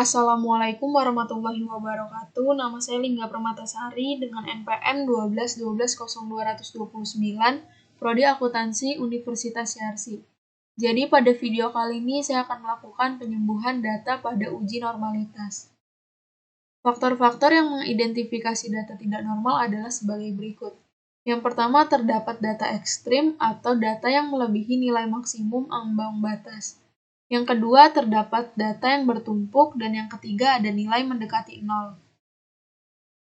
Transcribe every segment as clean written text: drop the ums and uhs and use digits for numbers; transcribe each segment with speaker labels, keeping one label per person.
Speaker 1: Assalamualaikum warahmatullahi wabarakatuh. Nama saya Lingga Permatasari dengan NPM 12 12 0229, Prodi Akuntansi Universitas Yarsi. Jadi pada video kali ini saya akan melakukan penyembuhan data pada uji normalitas. Faktor-faktor yang mengidentifikasi data tidak normal adalah sebagai berikut. Yang pertama, terdapat data ekstrim atau data yang melebihi nilai maksimum ambang batas. Yang kedua, terdapat data yang bertumpuk, dan yang ketiga ada nilai mendekati 0.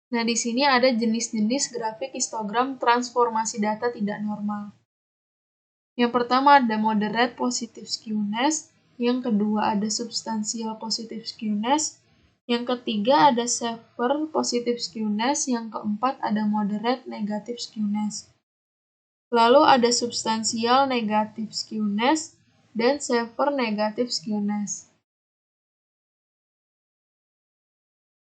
Speaker 1: Nah, di sini ada jenis-jenis grafik histogram transformasi data tidak normal. Yang pertama ada moderate positive skewness, yang kedua ada substantial positive skewness, yang ketiga ada severe positive skewness, yang keempat ada moderate negative skewness. Lalu ada substantial negative skewness dan severe negative skewness.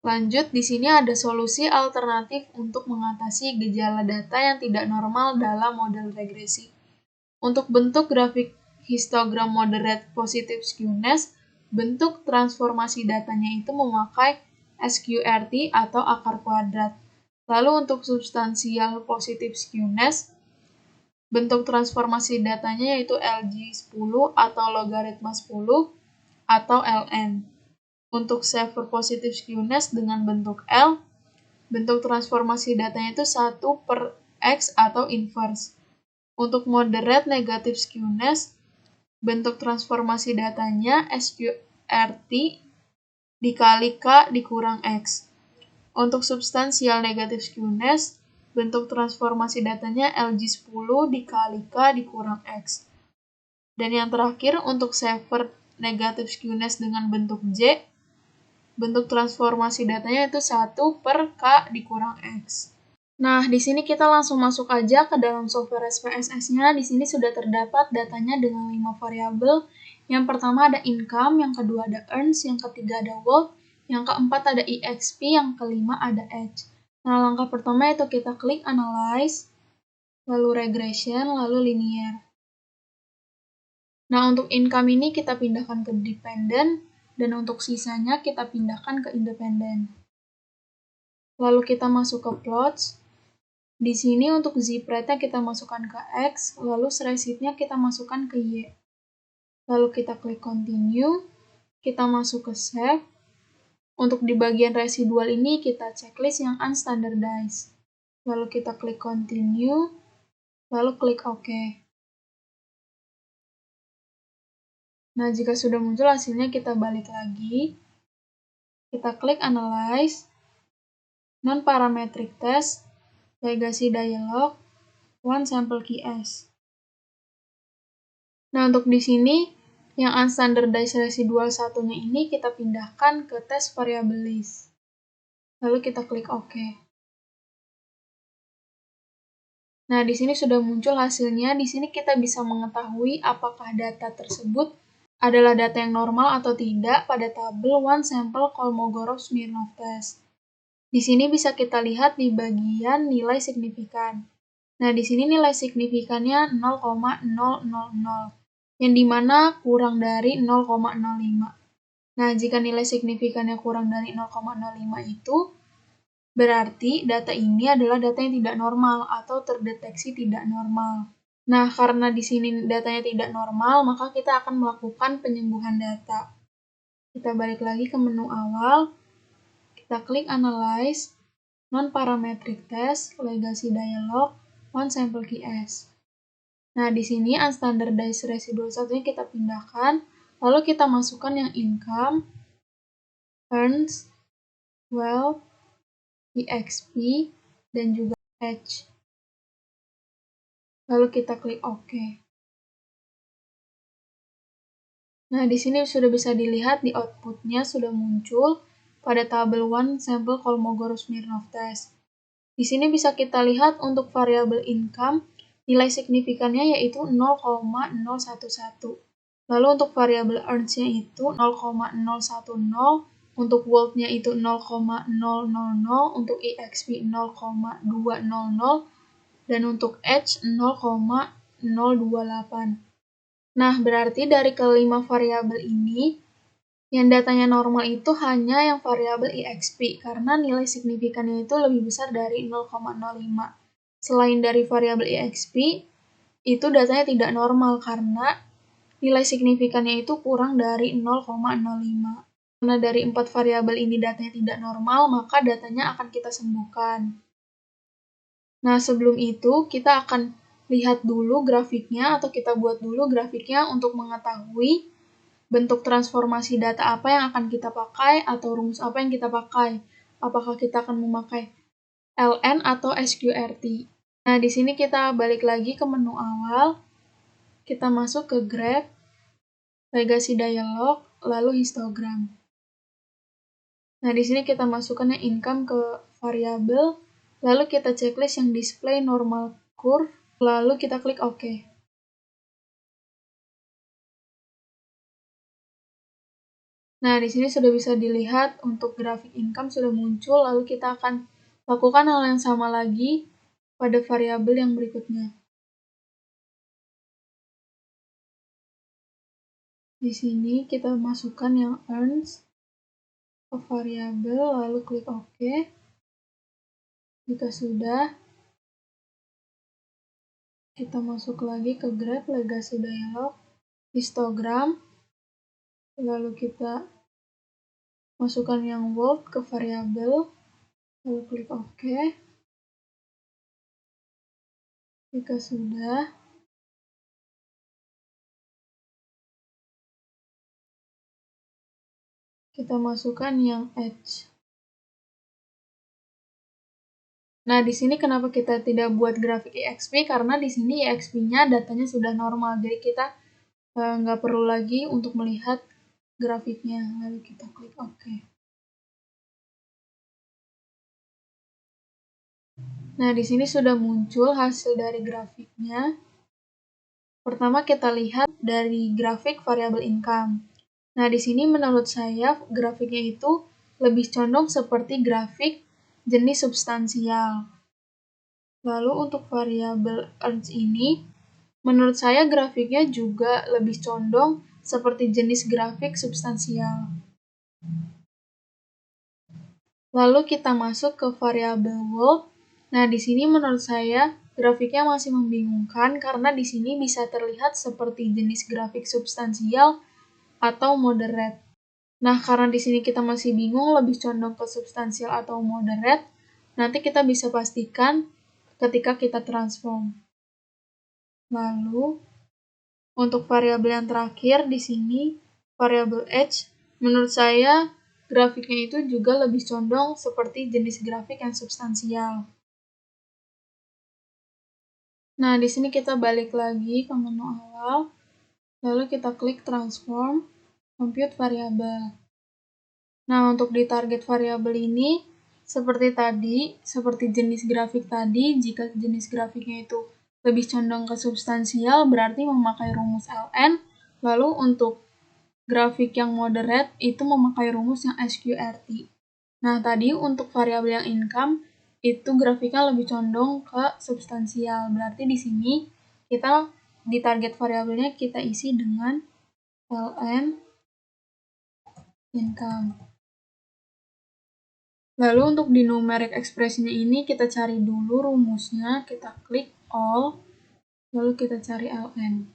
Speaker 1: Lanjut, di sini ada solusi alternatif untuk mengatasi gejala data yang tidak normal dalam model regresi. Untuk bentuk grafik histogram moderate positive skewness, bentuk transformasi datanya itu memakai SQRT atau akar kuadrat. Lalu untuk substansial positive skewness, bentuk transformasi datanya yaitu LG10 atau logaritma 10 atau ln. Untuk severe positive skewness dengan bentuk L, bentuk transformasi datanya itu 1/X atau inverse. Untuk moderate negative skewness, bentuk transformasi datanya SQRT dikali K dikurang X. Untuk substansial negative skewness, bentuk transformasi datanya LG10 dikali K dikurang X. Dan yang terakhir, untuk severe negative skewness dengan bentuk J, bentuk transformasi datanya itu 1/K dikurang X. Nah, di sini kita langsung masuk aja ke dalam software SPSS-nya. Di sini sudah terdapat datanya dengan 5 variabel. Yang pertama ada income, yang kedua ada earns, yang ketiga ada worth, yang keempat ada EXP, yang kelima ada age. Nah, langkah pertama itu kita klik analyze, lalu regression, lalu linear. Nah, untuk income ini kita pindahkan ke dependent, dan untuk sisanya kita pindahkan ke independent. Lalu kita masuk ke plots. Di sini untuk zip-rate-nya kita masukkan ke X, lalu stresheet-nya kita masukkan ke Y. Lalu kita klik continue, kita masuk ke save. Untuk di bagian residual ini kita checklist yang unstandardized. Lalu kita klik continue, lalu klik OK. Nah, jika sudah muncul hasilnya kita balik lagi. Kita klik analyze, non-parametric test, legacy dialog, one sample key S. Nah, untuk di sini yang unstandardized residual satunya ini kita pindahkan ke test variable list. Lalu kita klik OK. Nah, di sini sudah muncul hasilnya. Di sini kita bisa mengetahui apakah data tersebut adalah data yang normal atau tidak pada tabel one sample Kolmogorov-Smirnov test. Di sini bisa kita lihat di bagian nilai signifikan. Nah, di sini nilai signifikannya 0,000, yang dimana kurang dari 0,05. Nah, jika nilai signifikannya kurang dari 0,05 itu, berarti data ini adalah data yang tidak normal atau terdeteksi tidak normal. Nah, karena di sini datanya tidak normal, maka kita akan melakukan penyembuhan data. Kita balik lagi ke menu awal, kita klik analyze, non-parametric test, legacy dialog, one sample key S. Nah, di sini unstandardized residual satunya kita pindahkan, lalu kita masukkan yang income, earns, wealth, EXP, dan juga age. Lalu kita klik OK. Nah, di sini sudah bisa dilihat di outputnya sudah muncul pada tabel one sample Kolmogorov-Smirnov test. Di sini bisa kita lihat untuk variabel income, nilai signifikannya yaitu 0,011. Lalu untuk variabel earns-nya itu 0,010, untuk worth-nya itu 0,000, untuk EXP 0,200, dan untuk age 0,028. Nah, berarti dari kelima variabel ini, Yang datanya normal itu hanya yang variabel exp, karena nilai signifikannya itu lebih besar dari 0,05. Selain dari variabel exp, itu datanya tidak normal karena nilai signifikannya itu kurang dari 0,05. Karena dari 4 variabel ini datanya tidak normal, maka datanya akan kita sembuhkan. Nah, sebelum itu kita akan lihat dulu grafiknya, atau kita buat dulu grafiknya untuk mengetahui bentuk transformasi data apa yang akan kita pakai atau rumus apa yang kita pakai. Apakah kita akan memakai ln atau sqrt. Nah, di sini kita balik lagi ke menu awal. Kita masuk ke graph, legasi dialog, lalu histogram. Nah, di sini kita masukkan yang income ke variabel, lalu kita checklist yang display normal curve, lalu kita klik OK. Nah, di sini sudah bisa dilihat untuk grafik income sudah muncul, lalu kita akan lakukan hal yang sama lagi pada variabel yang berikutnya. Di sini kita masukkan yang earns ke variabel, lalu klik OK. Jika sudah, kita masuk lagi ke graph legasi dialog, histogram, lalu kita masukkan yang world ke variabel, lalu klik OK. Jika sudah, kita masukkan yang edge. Nah, di sini kenapa kita tidak buat grafik EXP? Karena di sini EXP-nya datanya sudah normal, jadi kita nggak perlu lagi untuk melihat grafiknya. Lalu kita klik OK. Nah, di sini sudah muncul hasil dari grafiknya. Pertama kita lihat dari grafik variabel income. Nah, di sini menurut saya grafiknya itu lebih condong seperti grafik jenis substansial. Lalu untuk variabel earns ini, menurut saya grafiknya juga lebih condong seperti jenis grafik substansial. Lalu kita masuk ke variabel world. Nah, di sini menurut saya grafiknya masih membingungkan karena di sini bisa terlihat seperti jenis grafik substansial atau moderate. Nah, karena di sini kita masih bingung lebih condong ke substansial atau moderate, nanti kita bisa pastikan ketika kita transform. Lalu, untuk variabel yang terakhir di sini, variabel edge, menurut saya grafiknya itu juga lebih condong seperti jenis grafik yang substansial. Nah, di sini kita balik lagi ke menu awal, lalu kita klik transform, compute variable. Nah, untuk di target variabel ini, seperti tadi, seperti jenis grafik tadi, jika jenis grafiknya itu lebih condong ke substansial, berarti memakai rumus ln, lalu untuk grafik yang moderate itu memakai rumus yang sqrt. Nah, tadi untuk variabel yang income, itu grafiknya lebih condong ke substansial. Berarti di sini kita di target variabelnya kita isi dengan ln income. Lalu untuk di numeric expression ini kita cari dulu rumusnya, kita klik all, lalu kita cari ln.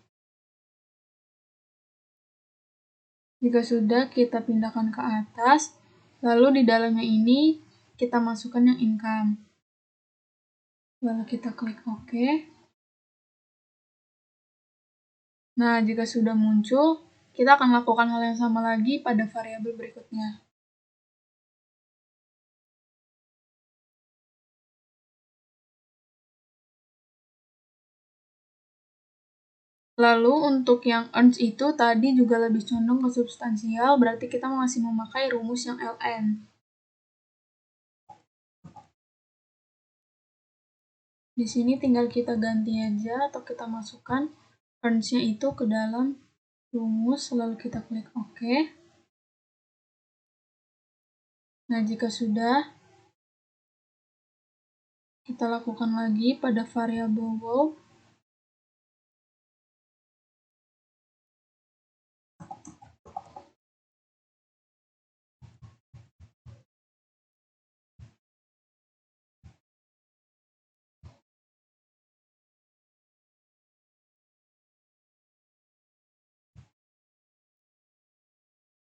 Speaker 1: Jika sudah, kita pindahkan ke atas, lalu di dalamnya ini kita masukkan yang income. Lalu kita klik OK. Nah, jika sudah muncul, kita akan lakukan hal yang sama lagi pada variabel berikutnya. Lalu untuk yang earns itu tadi juga lebih condong ke substansial, berarti kita masih memakai rumus yang ln. Di sini tinggal kita ganti aja atau kita masukkan earns-nya itu ke dalam rumus, lalu kita klik OK. Nah, jika sudah, kita lakukan lagi pada variabel world.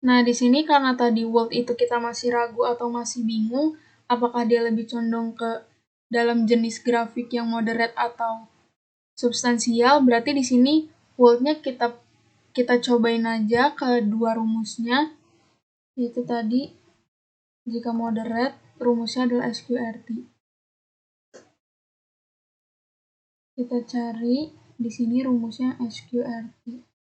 Speaker 1: Nah, di sini karena tadi world itu kita masih ragu atau masih bingung, apakah dia lebih condong ke dalam jenis grafik yang moderate atau substansial, berarti di sini world-nya kita cobain aja ke dua rumusnya, yaitu tadi jika moderate rumusnya adalah SQRT. Kita cari di sini rumusnya SQRT.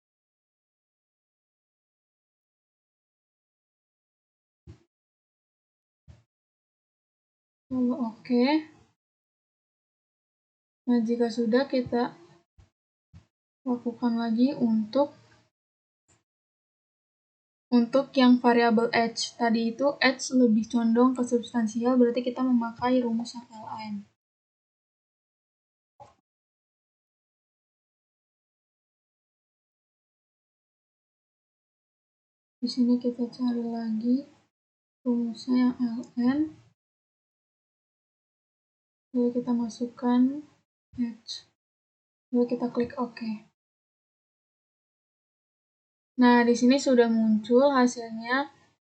Speaker 1: Lalu oke. Nah, jika sudah, kita lakukan lagi untuk yang variabel h. Tadi itu h lebih condong ke substansial, berarti kita memakai rumus yang Ln. Di sini kita cari lagi rumusnya yang Ln. Lalu kita masukkan h. Lalu kita klik OK. Nah, di sini sudah muncul hasilnya.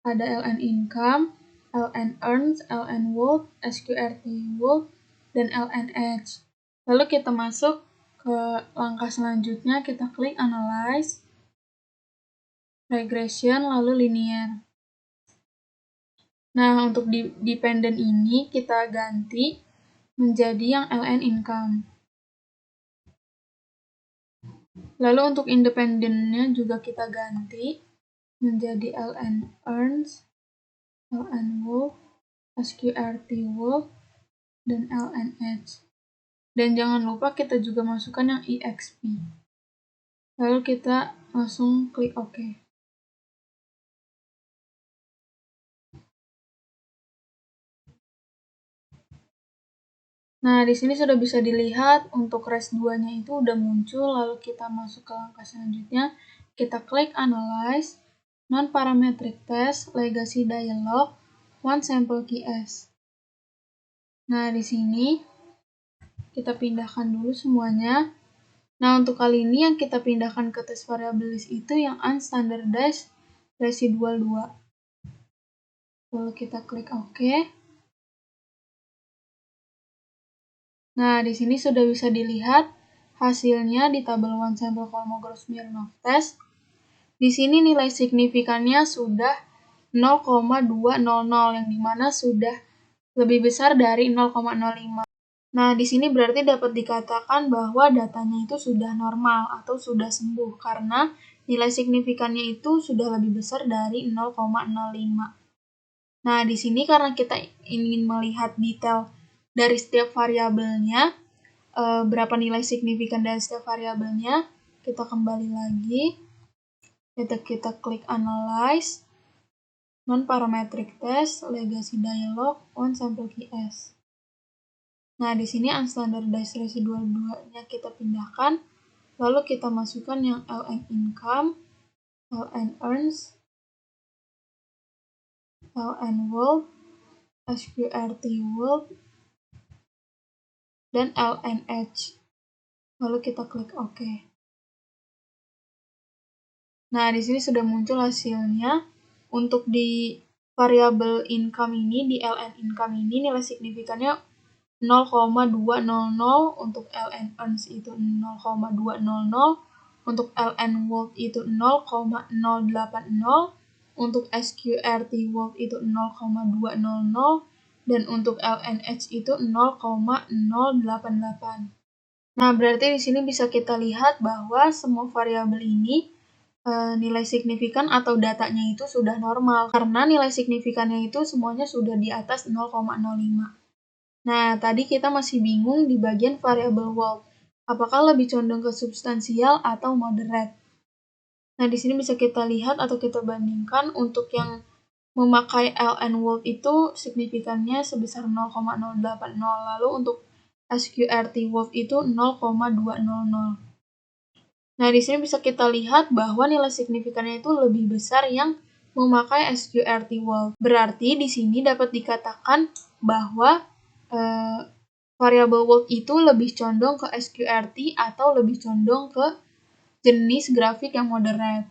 Speaker 1: Ada Ln income, Ln earns, Ln world, SQRT world, dan Ln edge. Lalu kita masuk ke langkah selanjutnya, kita klik analyze, regression, lalu linear. Nah, untuk dependent ini kita ganti menjadi yang Ln income. Lalu untuk independentnya juga kita ganti menjadi Ln earns, Ln world, SQRT world, dan Ln edge. Dan jangan lupa kita juga masukkan yang EXP. Lalu kita langsung klik OK. Nah, di sini sudah bisa dilihat untuk res 2-nya itu udah muncul, lalu kita masuk ke langkah selanjutnya. Kita klik Analyze, Non-Parametric Test, Legacy Dialog, One Sample Key S. Nah, di sini kita pindahkan dulu semuanya. Nah, untuk kali ini yang kita pindahkan ke tes variable list itu yang unstandardized residual 2. Lalu kita klik OK. Nah, di sini sudah bisa dilihat hasilnya di tabel One Sample Kolmogorov-Smirnov Test. Di sini nilai signifikannya sudah 0,200 yang dimana sudah lebih besar dari 0,05. Nah, di sini berarti dapat dikatakan bahwa datanya itu sudah normal atau sudah sembuh karena nilai signifikannya itu sudah lebih besar dari 0,05. Nah, di sini karena kita ingin melihat detail dari setiap variabelnya, berapa nilai signifikan dari setiap variabelnya, kita kembali lagi, kita klik Analyze, Non-Parametric Test, Legacy Dialog, One Sample Key S. Nah, di sini unstandardized residual 2-nya kita pindahkan, lalu kita masukkan yang Ln income, Ln earns, Ln world, SQRT world, dan Ln edge. Lalu kita klik OK. Nah, di sini sudah muncul hasilnya. Untuk di variabel income ini, di Ln income ini nilai signifikannya 0,200, untuk Ln earns itu 0,200, untuk Ln world itu 0,080, untuk SQRT world itu 0,200, dan untuk Ln edge itu 0,088. Nah, berarti di sini bisa kita lihat bahwa semua variabel ini nilai signifikan atau datanya itu sudah normal karena nilai signifikannya itu semuanya sudah di atas 0,05. Nah, tadi kita masih bingung di bagian variabel world, apakah lebih condong ke substansial atau moderate. Nah, di sini bisa kita lihat atau kita bandingkan untuk yang memakai Ln world itu signifikannya sebesar 0,080, lalu untuk SQRT world itu 0,200. Nah, di sini bisa kita lihat bahwa nilai signifikannya itu lebih besar yang memakai SQRT world. Berarti di sini dapat dikatakan bahwa variabel world itu lebih condong ke SQRT atau lebih condong ke jenis grafik yang moderate.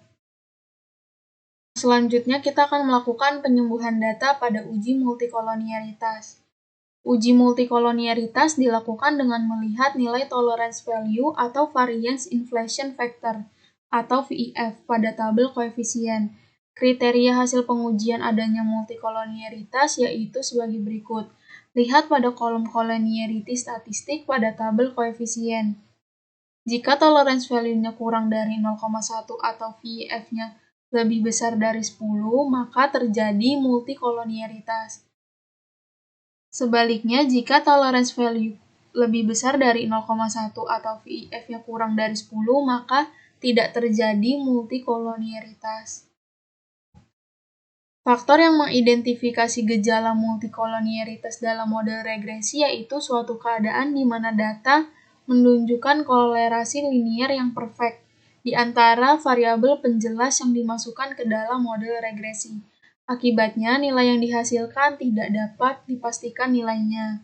Speaker 1: Selanjutnya kita akan melakukan penyembuhan data pada uji multikolonialitas. Uji multikolonialitas dilakukan dengan melihat nilai tolerance value atau variance inflation factor atau VIF pada tabel koefisien. Kriteria hasil pengujian adanya multikolonialitas yaitu sebagai berikut. Lihat pada kolom collinearity statistik pada tabel koefisien. Jika tolerance value-nya kurang dari 0,1 atau VIF-nya lebih besar dari 10, maka terjadi multikolonialitas. Sebaliknya, jika tolerance value lebih besar dari 0,1 atau VIF-nya kurang dari 10, maka tidak terjadi multikolonialitas. Faktor yang mengidentifikasi gejala multikolonialitas dalam model regresi yaitu suatu keadaan di mana data menunjukkan kolerasi linier yang perfect di antara variabel penjelas yang dimasukkan ke dalam model regresi. Akibatnya, nilai yang dihasilkan tidak dapat dipastikan nilainya.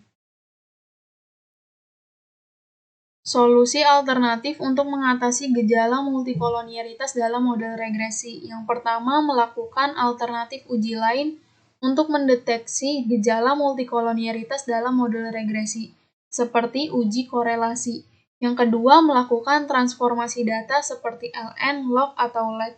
Speaker 1: Solusi alternatif untuk mengatasi gejala multikolonialitas dalam model regresi. Yang pertama, melakukan alternatif uji lain untuk mendeteksi gejala multikolonialitas dalam model regresi, seperti uji korelasi. Yang kedua, melakukan transformasi data seperti ln, log, atau lag,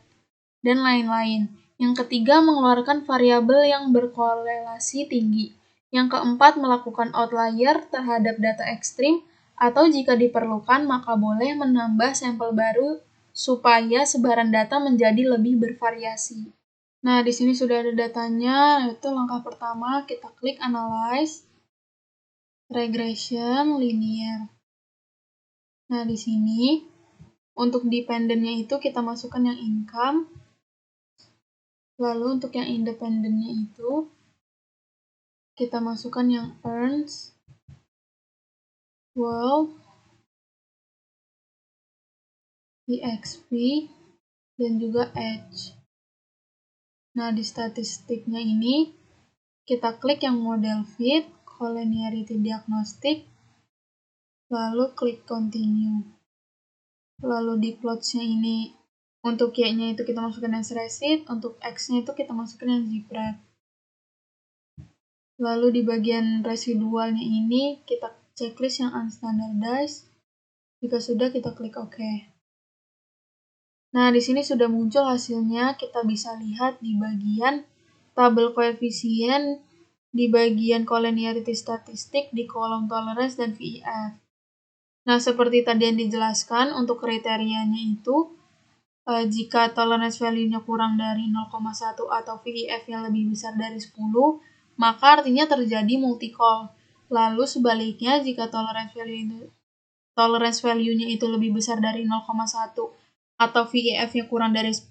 Speaker 1: dan lain-lain. Yang ketiga, mengeluarkan variabel yang berkorelasi tinggi. Yang keempat, melakukan outlier terhadap data ekstrim, atau jika diperlukan, maka boleh menambah sampel baru supaya sebaran data menjadi lebih bervariasi. Nah, di sini sudah ada datanya, yaitu langkah pertama, kita klik Analyze, Regression, Linear. Nah, di sini, untuk dependennya itu kita masukkan yang income, lalu untuk yang independennya itu, kita masukkan yang earns, world, exp, dan juga age. Nah, di statistiknya ini, kita klik yang model fit, collinearity diagnostic, lalu klik continue. Lalu di plots-nya ini, untuk Y-nya itu kita masukkan yang recit, untuk X-nya itu kita masukkan yang zipred. Lalu di bagian residualnya ini, kita checklist yang unstandardized. Jika sudah, kita klik OK. Nah, di sini sudah muncul hasilnya. Kita bisa lihat di bagian tabel koefisien, di bagian collinearity statistik, di kolom tolerance dan VIF. Nah, seperti tadi yang dijelaskan, untuk kriterianya itu, jika tolerance value-nya kurang dari 0,1 atau VIF-nya lebih besar dari 10, maka artinya terjadi multicol. Lalu sebaliknya, jika tolerance value-nya itu lebih besar dari 0,1 atau VIF-nya kurang dari 10,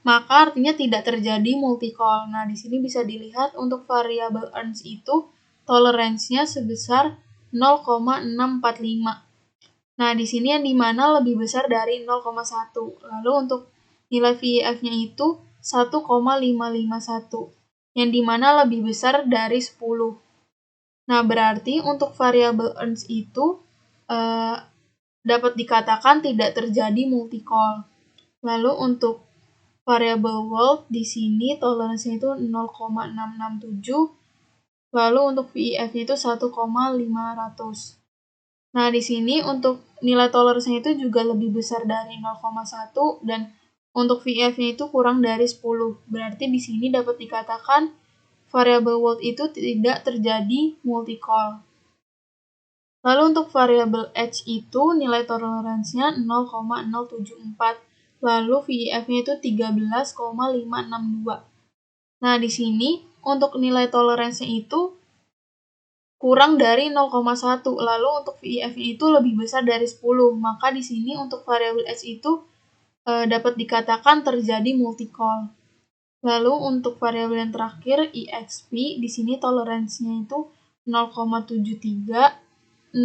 Speaker 1: maka artinya tidak terjadi multicol. Nah, di sini bisa dilihat untuk variabel earns itu toleransinya sebesar 0,645. Nah, di sini yang dimana lebih besar dari 0,1. Lalu untuk nilai VIF-nya itu 1,551, yang dimana lebih besar dari 10. Nah, berarti untuk variabel earns itu dapat dikatakan tidak terjadi multicol. Lalu untuk variabel world di sini toleransinya itu 0,667. Lalu untuk VIF itu 1,500. Nah, di sini untuk nilai toleransinya itu juga lebih besar dari 0,1 dan untuk VIF-nya itu kurang dari 10. Berarti di sini dapat dikatakan variabel world itu tidak terjadi multicol. Lalu untuk variabel age itu nilai toleransinya 0,074. Lalu VIF-nya itu 13,562. Nah, di sini untuk nilai toleransinya itu kurang dari 0,1. Lalu untuk VIF-nya itu lebih besar dari 10. Maka di sini untuk variabel H itu dapat dikatakan terjadi multicol. Lalu untuk variabel yang terakhir exp, di sini toleransinya itu 0,073,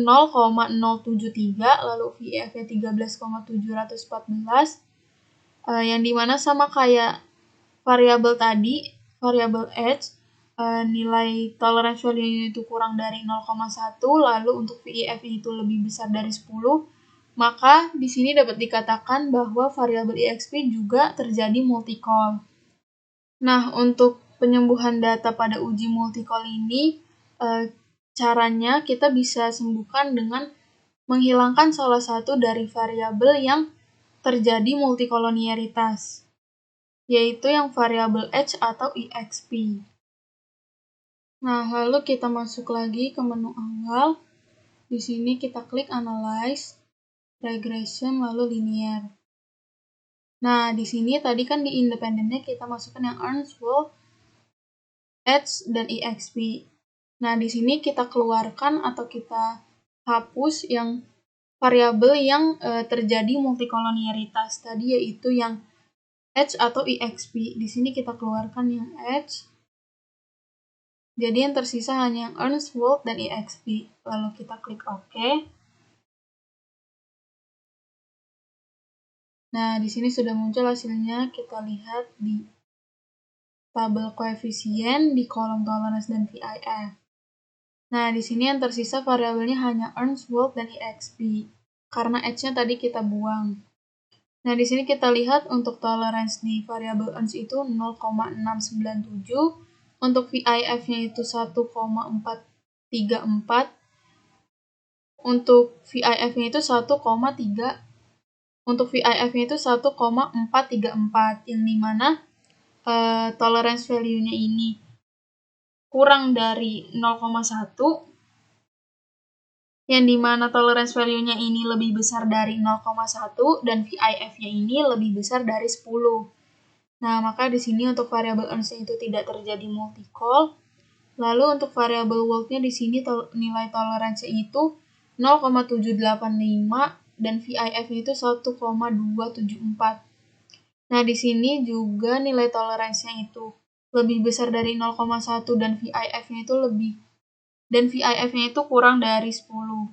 Speaker 1: lalu VIF-nya 13,714, yang dimana sama kayak variabel tadi, variabel H, nilai tolerance value itu kurang dari 0,1, lalu untuk VIF itu lebih besar dari 10, maka di sini dapat dikatakan bahwa variabel exp juga terjadi multicol. Nah, untuk penyembuhan data pada uji multicol ini, caranya kita bisa sembuhkan dengan menghilangkan salah satu dari variabel yang terjadi multikolonialitas, yaitu yang variabel H atau EXP. Nah, lalu kita masuk lagi ke menu awal. Di sini kita klik Analyze, Regression, lalu Linear. Nah, di sini tadi kan di independennya kita masukkan yang Earnsworth, H, dan EXP. Nah, di sini kita keluarkan atau kita hapus yang variabel yang terjadi multikolonialitas tadi, yaitu yang H atau EXP. Di sini kita keluarkan yang H. Jadi yang tersisa hanya yang Earnsworth dan EXP. Lalu kita klik OK. Nah, di sini sudah muncul hasilnya. Kita lihat di tabel koefisien di kolom tolerance dan VIF. Nah, di sini yang tersisa variabelnya hanya Earnsworth dan EXP, karena H-nya tadi kita buang. Nah, di sini kita lihat untuk tolerance di variabel Earns itu 0,697, untuk VIF-nya itu 1,434, untuk VIF-nya itu 1,434, yang dimana tolerance value-nya ini kurang dari 0,1, yang dimana tolerance value-nya ini lebih besar dari 0,1 dan VIF-nya ini lebih besar dari 10. Nah, maka di sini untuk variabel Earns-nya itu tidak terjadi multicol. Lalu untuk variabel Wolff-nya di sini nilai toleransinya itu 0,785 dan VIF-nya itu 1,274. Nah, di sini juga nilai toleransinya itu lebih besar dari 0,1 dan VIF-nya itu kurang dari 10.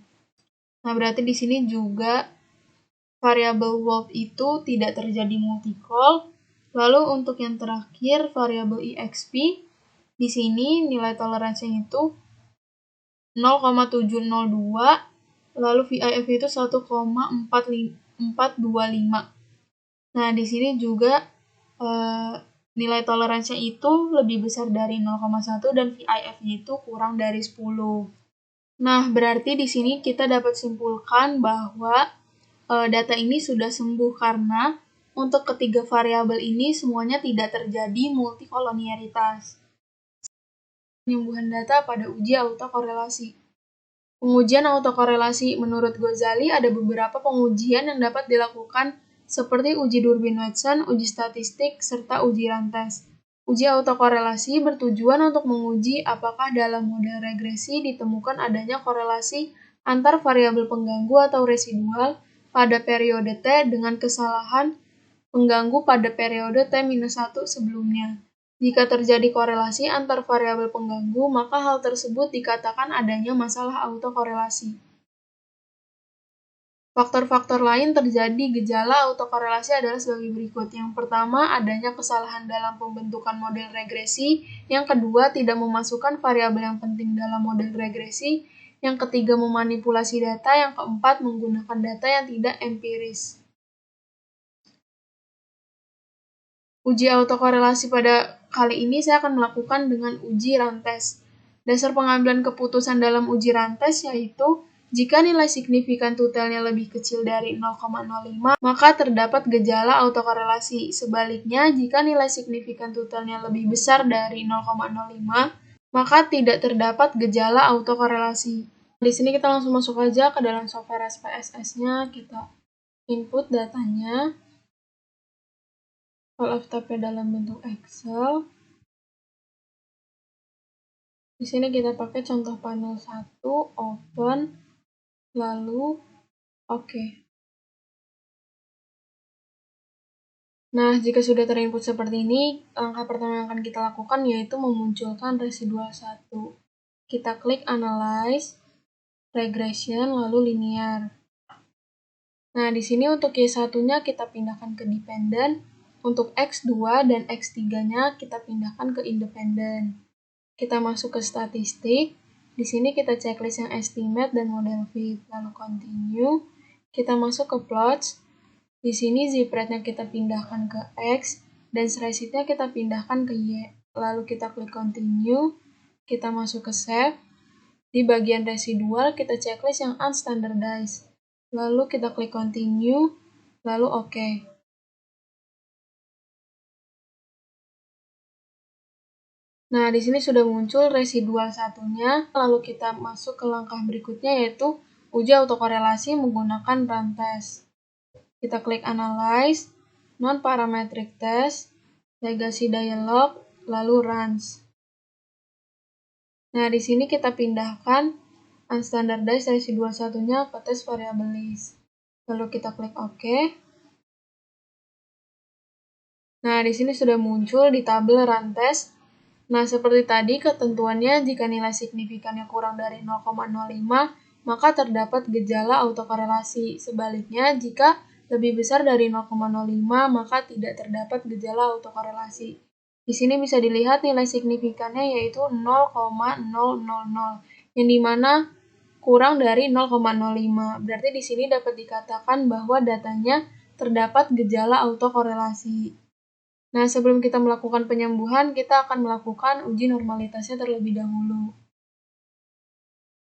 Speaker 1: Nah, berarti di sini juga variabel Wolff itu tidak terjadi multicol. Lalu untuk yang terakhir, variabel EXP, di sini nilai toleransinya itu 0,702, lalu VIF itu 1,425. Nah, di sini juga nilai toleransinya itu lebih besar dari 0,1 dan VIF-nya itu kurang dari 10. Nah, berarti di sini kita dapat simpulkan bahwa data ini sudah sembuh karena untuk ketiga variabel ini semuanya tidak terjadi multikolonialitas. Penyembuhan data pada uji autokorelasi. Pengujian autokorelasi menurut Ghazali ada beberapa pengujian yang dapat dilakukan seperti uji Durbin-Watson, uji statistik, serta uji rantes. Uji autokorelasi bertujuan untuk menguji apakah dalam model regresi ditemukan adanya korelasi antar variabel pengganggu atau residual pada periode T dengan kesalahan pengganggu pada periode T-1 sebelumnya. Jika terjadi korelasi antar variabel pengganggu, maka hal tersebut dikatakan adanya masalah autokorelasi. Faktor-faktor lain terjadi gejala autokorelasi adalah sebagai berikut. Yang pertama, adanya kesalahan dalam pembentukan model regresi. Yang kedua, tidak memasukkan variabel yang penting dalam model regresi. Yang ketiga, memanipulasi data. Yang keempat, menggunakan data yang tidak empiris. Uji autokorelasi pada kali ini saya akan melakukan dengan uji rantes. Dasar pengambilan keputusan dalam uji rantes yaitu jika nilai signifikan tutelnya lebih kecil dari 0,05, maka terdapat gejala autokorelasi. Sebaliknya, jika nilai signifikan tutelnya lebih besar dari 0,05, maka tidak terdapat gejala autokorelasi. Di sini kita langsung masuk aja ke dalam software SPSS-nya, kita input datanya. FTP dalam bentuk Excel. Di sini kita pakai contoh panel 1, open, lalu oke. Nah, jika sudah terinput seperti ini, langkah pertama yang akan kita lakukan yaitu memunculkan residual 1. Kita klik Analyze, Regression, lalu Linear. Nah, di sini untuk Y1-nya kita pindahkan ke Dependent, untuk X2 dan X3-nya kita pindahkan ke Independent. Kita masuk ke statistik. Di sini kita checklist yang estimate dan model fit, lalu continue. Kita masuk ke plots. Di sini zip rate-nya kita pindahkan ke X dan resitnya kita pindahkan ke Y. Lalu kita klik continue, kita masuk ke save. Di bagian residual kita checklist yang unstandardized. Lalu kita klik continue, lalu OK. Nah, di sini sudah muncul residual satunya, lalu kita masuk ke langkah berikutnya yaitu uji autokorelasi menggunakan run test. Kita klik analyze, non-parametric test, legacy dialog, lalu runs. Nah, di sini kita pindahkan unstandardized residual satunya ke test variable list. Lalu kita klik OK. Nah, di sini sudah muncul di tabel run test. Nah, seperti tadi ketentuannya jika nilai signifikannya kurang dari 0,05, maka terdapat gejala autokorelasi. Sebaliknya, jika lebih besar dari 0,05, maka tidak terdapat gejala autokorelasi. Di sini bisa dilihat nilai signifikannya yaitu 0,000, yang dimana kurang dari 0,05. Berarti di sini dapat dikatakan bahwa datanya terdapat gejala autokorelasi. Nah, sebelum kita melakukan penyembuhan, kita akan melakukan uji normalitasnya terlebih dahulu.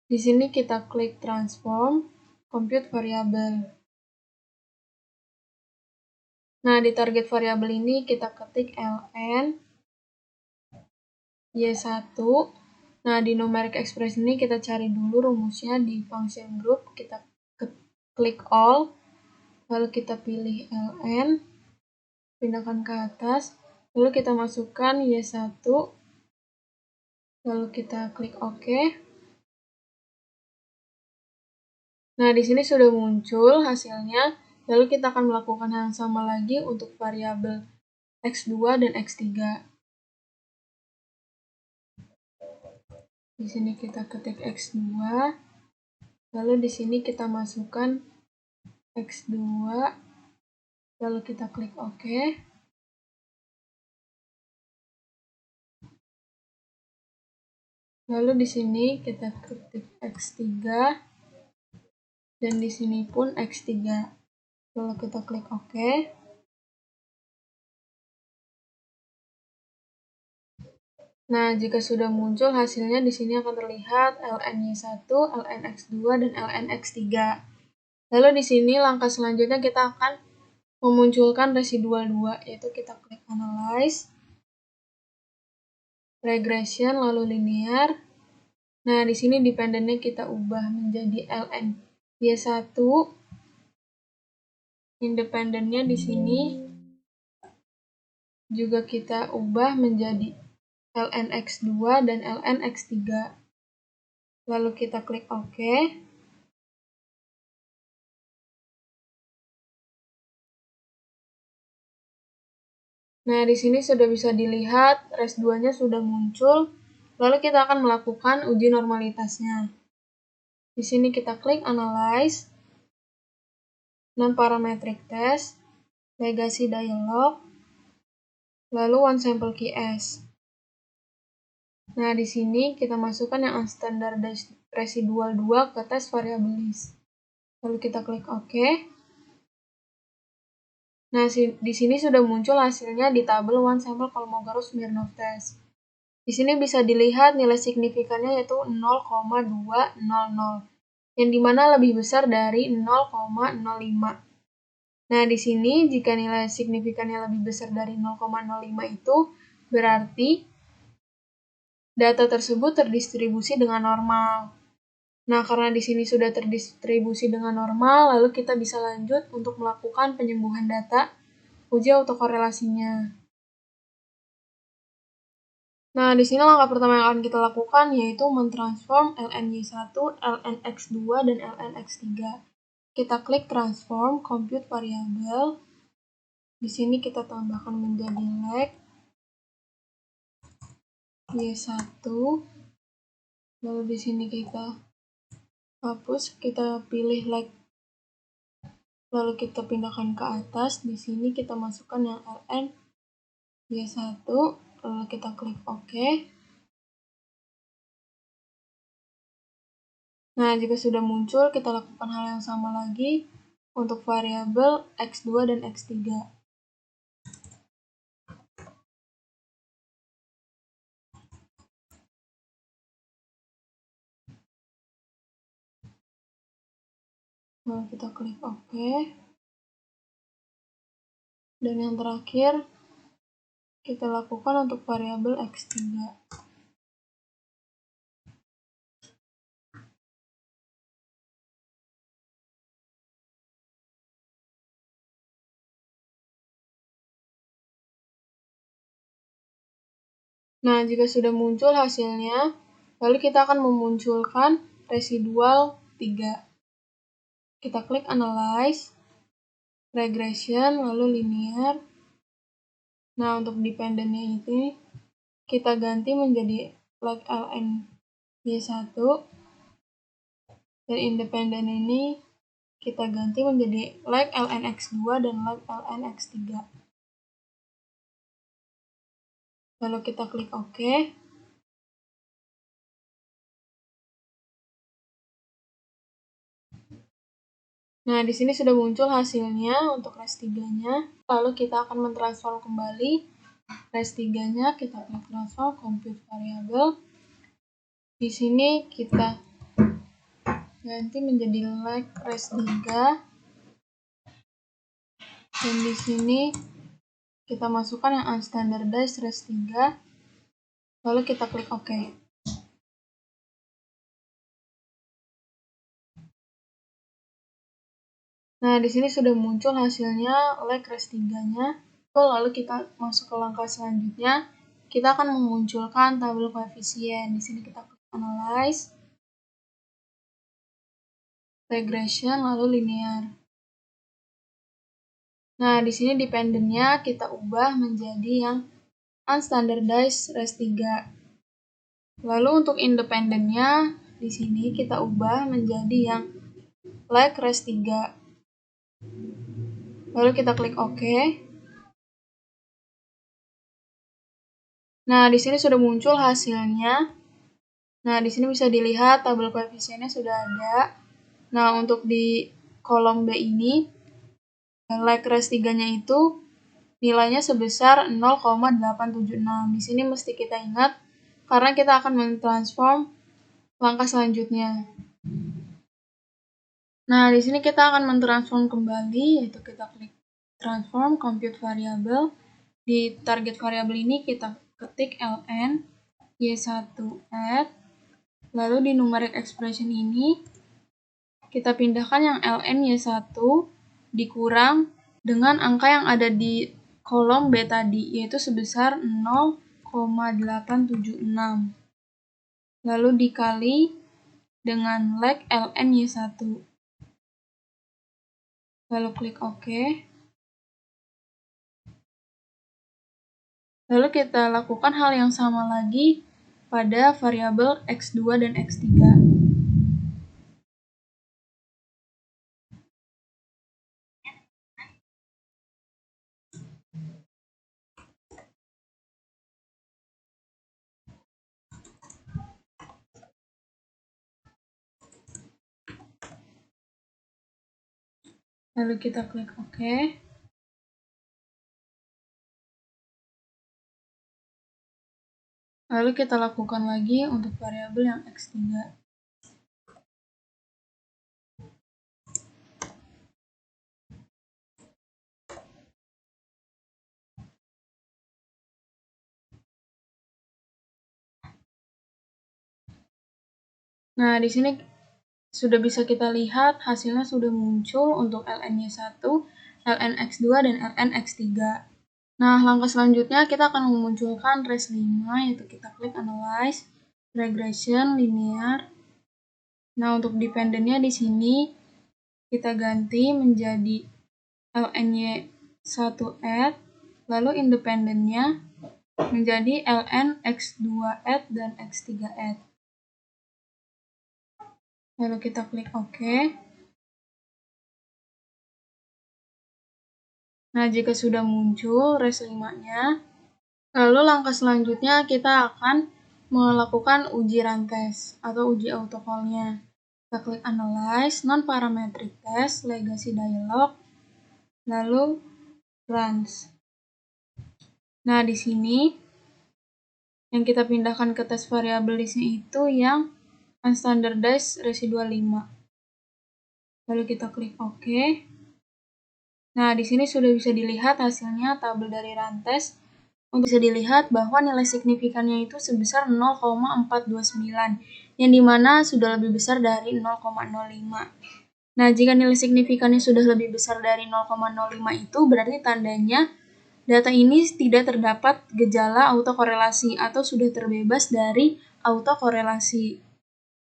Speaker 1: Di sini kita klik transform, compute variable. Nah, di target variabel ini kita ketik ln y1. Nah, di numeric expression ini kita cari dulu rumusnya di function group, kita klik all, lalu kita pilih ln, pindahkan ke atas, lalu kita masukkan y1, lalu kita klik OK. Nah, di sini sudah muncul hasilnya, lalu kita akan melakukan hal yang sama lagi untuk variabel x2 dan x3. Di sini kita ketik x2, lalu di sini kita masukkan x2, lalu kita klik OK. Lalu di sini kita ketik x3, dan di sini pun x3. Lalu kita klik OK. Nah, jika sudah muncul hasilnya di sini akan terlihat lny1, lnx2, dan lnx3. Lalu di sini langkah selanjutnya kita akan memunculkan residual 2, yaitu kita klik analyze, regression, lalu linear. Nah, di sini dependennya kita ubah menjadi lny1, independennya di sini juga kita ubah menjadi lnx2 dan lnx3. Lalu kita klik OK. Nah, di sini sudah bisa dilihat res2-nya sudah muncul. Lalu kita akan melakukan uji normalitasnya. Di sini kita klik analyze, non-parametric test, legacy dialog, lalu one sample key S. Nah, di sini kita masukkan yang unstandardized residual 2 ke test variable list. Lalu kita klik OK. Nah, di sini sudah muncul hasilnya di tabel one sample Kolmogorov-Smirnov test. Di sini bisa dilihat nilai signifikannya yaitu 0,200, yang dimana lebih besar dari 0,05. Nah, di sini jika nilai signifikannya lebih besar dari 0,05 itu berarti data tersebut terdistribusi dengan normal. Nah, karena di sini sudah terdistribusi dengan normal, lalu kita bisa lanjut untuk melakukan penyembuhan data uji autokorelasinya. Nah, di sini langkah pertama yang akan kita lakukan yaitu mentransform lny1, lnx2, dan lnx3. Kita klik transform, compute variable. Di sini kita tambahkan menjadi leg y1. Lalu di sini kita hapus, kita pilih leg. Lalu kita pindahkan ke atas. Di sini kita masukkan yang ln y1. Lalu kita klik OK. Nah, jika sudah muncul, kita lakukan hal yang sama lagi untuk variabel x2 dan x3. Lalu kita klik OK. Dan yang terakhir, kita lakukan untuk variabel X3. Nah, jika sudah muncul hasilnya, lalu kita akan memunculkan residual 3. Kita klik Analyze, Regression, lalu Linear. Nah, untuk dependennya ini, kita ganti menjadi like ln y1. Dan independen ini, kita ganti menjadi like ln x2 dan like ln x3. Lalu kita klik OK. Nah, di sini sudah muncul hasilnya untuk res3-nya. Lalu kita akan mentransform kembali res3-nya. Kita klik transform, compute variable. Di sini kita ganti menjadi like res3. Dan di sini kita masukkan yang unstandardized res3. Lalu kita klik OK. Nah, di sini sudah muncul hasilnya like res3-nya. Lalu kita masuk ke langkah selanjutnya. Kita akan memunculkan tabel koefisien. Di sini kita klik Analyze, Regression, lalu Linear. Nah, di sini dependennya kita ubah menjadi yang unstandardized res3. Lalu untuk independennya di sini kita ubah menjadi yang like res3. Lalu kita klik OK. Nah, di sini sudah muncul hasilnya. Nah, di sini bisa dilihat tabel koefisiennya sudah ada. Nah, untuk di kolom B ini, like res3-nya itu nilainya sebesar 0,876. Di sini mesti kita ingat karena kita akan mentransform langkah selanjutnya. Nah, di sini kita akan mentransform kembali, yaitu kita klik transform, compute variable. Di target variabel ini kita ketik ln y1 add, lalu di numeric expression ini kita pindahkan yang ln y1 dikurang dengan angka yang ada di kolom B tadi, yaitu sebesar 0,876. Lalu dikali dengan like ln y1. Lalu klik OK. Lalu kita lakukan hal yang sama lagi pada variabel X2 dan X3. Lalu kita klik OK. Lalu kita lakukan lagi untuk variabel yang X3. Nah, di sini sudah bisa kita lihat hasilnya sudah muncul untuk ln-y1, ln-x2, dan ln-x3. Nah, langkah selanjutnya kita akan memunculkan res5, yaitu kita klik Analyze, Regression, Linear. Nah, untuk dependennya di sini kita ganti menjadi lny1 add, lalu independennya menjadi ln-x2 add dan x3 add. Lalu kita klik OK. Nah, jika sudah muncul res5-nya, lalu langkah selanjutnya kita akan melakukan uji rantes atau uji autocall-nya. Kita klik Analyze, Non-Parametric Test, Legacy Dialog, lalu Runs. Nah, di sini yang kita pindahkan ke tes variabel di sini itu yang unstandardized residual 5. Lalu kita klik OK. Nah, di sini sudah bisa dilihat hasilnya tabel dari Rantes. Untuk bisa dilihat bahwa nilai signifikannya itu sebesar 0,429, yang dimana sudah lebih besar dari 0,05. Nah, jika nilai signifikannya sudah lebih besar dari 0,05 itu berarti tandanya data ini tidak terdapat gejala autokorelasi atau sudah terbebas dari autokorelasi.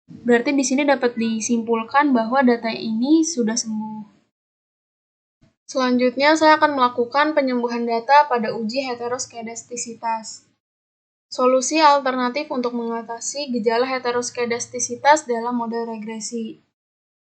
Speaker 1: Berarti di sini dapat disimpulkan bahwa data ini sudah sembuh. Selanjutnya, saya akan melakukan penyembuhan data pada uji heteroskedastisitas. Solusi alternatif untuk mengatasi gejala heteroskedastisitas dalam model regresi.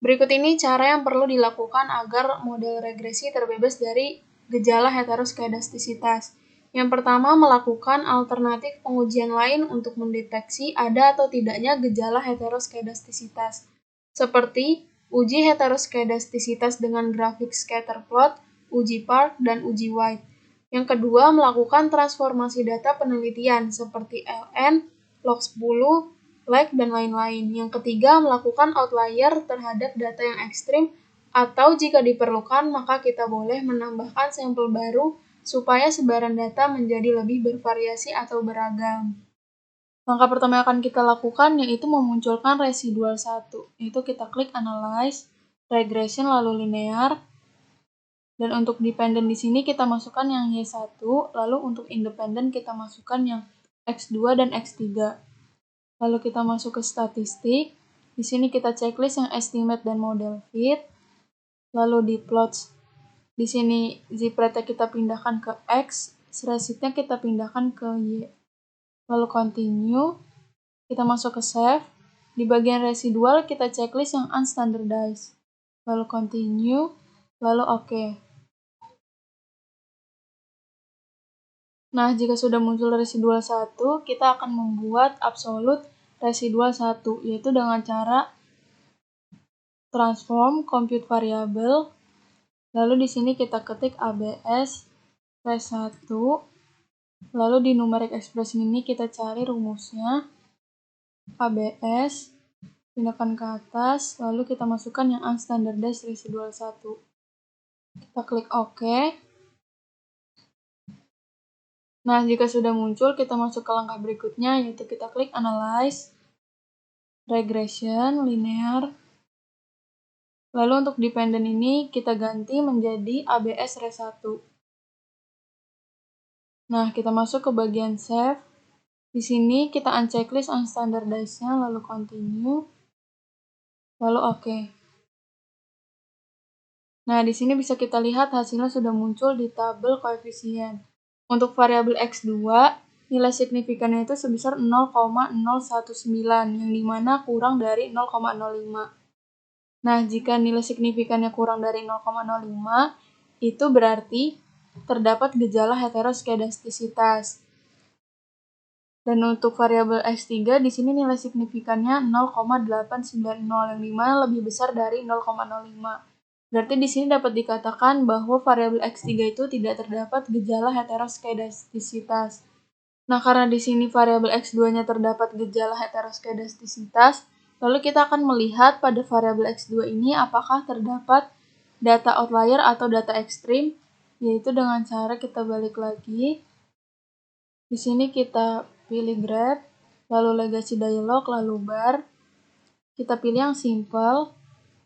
Speaker 1: Berikut ini cara yang perlu dilakukan agar model regresi terbebas dari gejala heteroskedastisitas. Yang pertama, melakukan alternatif pengujian lain untuk mendeteksi ada atau tidaknya gejala heteroskedastisitas, seperti uji heteroskedastisitas dengan grafik scatter plot, uji Park, dan uji White. Yang kedua, melakukan transformasi data penelitian seperti LN, log10, lag, dan lain-lain. Yang ketiga, melakukan outlier terhadap data yang ekstrim, atau jika diperlukan, maka kita boleh menambahkan sampel baru supaya sebaran data menjadi lebih bervariasi atau beragam. Langkah pertama yang akan kita lakukan yaitu memunculkan residual 1, yaitu kita klik Analyze, Regression, lalu Linear. Dan untuk dependent di sini kita masukkan yang Y1, lalu untuk independent kita masukkan yang X2 dan X3. Lalu kita masuk ke statistik. Di sini kita checklist yang estimate dan model fit. Lalu di plots, di sini zip-rate kita pindahkan ke X, resitnya kita pindahkan ke Y. Lalu continue, kita masuk ke save. Di bagian residual kita checklist yang unstandardized. Lalu continue, lalu OK. Nah, jika sudah muncul residual 1, kita akan membuat absolute residual 1, yaitu dengan cara transform compute variable. Lalu di sini kita ketik ABS res1. Lalu di numeric expression ini kita cari rumusnya. ABS, pindahkan ke atas, lalu kita masukkan yang unstandardized residual 1. Kita klik OK. Nah, jika sudah muncul, kita masuk ke langkah berikutnya, yaitu kita klik Analyze, Regression, Linear. Lalu untuk dependent ini kita ganti menjadi ABS res1. Nah, kita masuk ke bagian save. Di sini kita unchecklist unstandardized-nya, lalu continue, lalu OK. Nah, di sini bisa kita lihat hasilnya sudah muncul di tabel koefisien. Untuk variabel X2, nilai signifikannya itu sebesar 0,019, yang dimana kurang dari 0,05. Nah, jika nilai signifikannya kurang dari 0,05, itu berarti terdapat gejala heteroskedastisitas. Dan untuk variabel X3, di sini nilai signifikannya 0,890, yang dimana lebih besar dari 0,05. Berarti di sini dapat dikatakan bahwa variabel X3 itu tidak terdapat gejala heteroskedastisitas. Nah, karena di sini variabel X2-nya terdapat gejala heteroskedastisitas, lalu kita akan melihat pada variabel X2 ini apakah terdapat data outlier atau data ekstrim, yaitu dengan cara kita balik lagi. Di sini kita pilih graph, lalu legacy dialog, lalu bar. Kita pilih yang simple,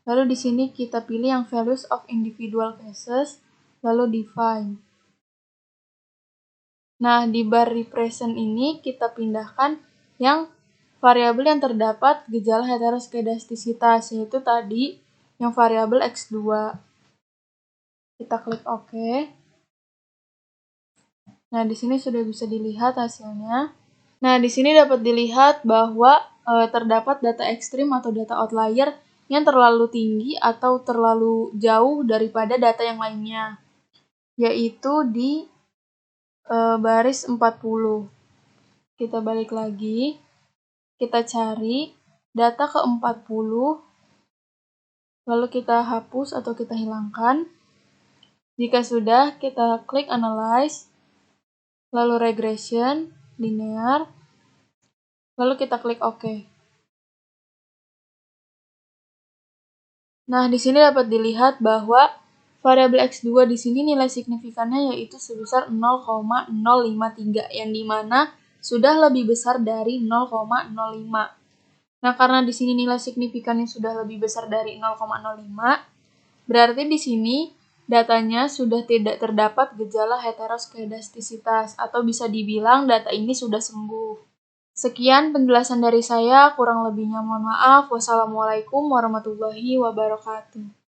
Speaker 1: lalu di sini kita pilih yang values of individual cases, lalu define. Nah, di bar represent ini kita pindahkan yang variabel yang terdapat gejala heteroskedastisitas, yaitu tadi yang variabel X2. Kita klik OK. Nah, di sini sudah bisa dilihat hasilnya. Nah, di sini dapat dilihat bahwa terdapat data ekstrim atau data outlier yang terlalu tinggi atau terlalu jauh daripada data yang lainnya, yaitu di baris 40. Kita balik lagi, kita cari data ke 40, lalu kita hapus atau kita hilangkan. Jika sudah, kita klik Analyze, lalu Regression, Linear, lalu kita klik OK. Nah, di sini dapat dilihat bahwa variabel X2 di sini nilai signifikannya yaitu sebesar 0,053, yang dimana sudah lebih besar dari 0,05. Nah, karena di sini nilai signifikannya sudah lebih besar dari 0,05, berarti di sini datanya sudah tidak terdapat gejala heteroskedastisitas, atau bisa dibilang data ini sudah sembuh. Sekian penjelasan dari saya, kurang lebihnya mohon maaf. Wassalamualaikum warahmatullahi wabarakatuh.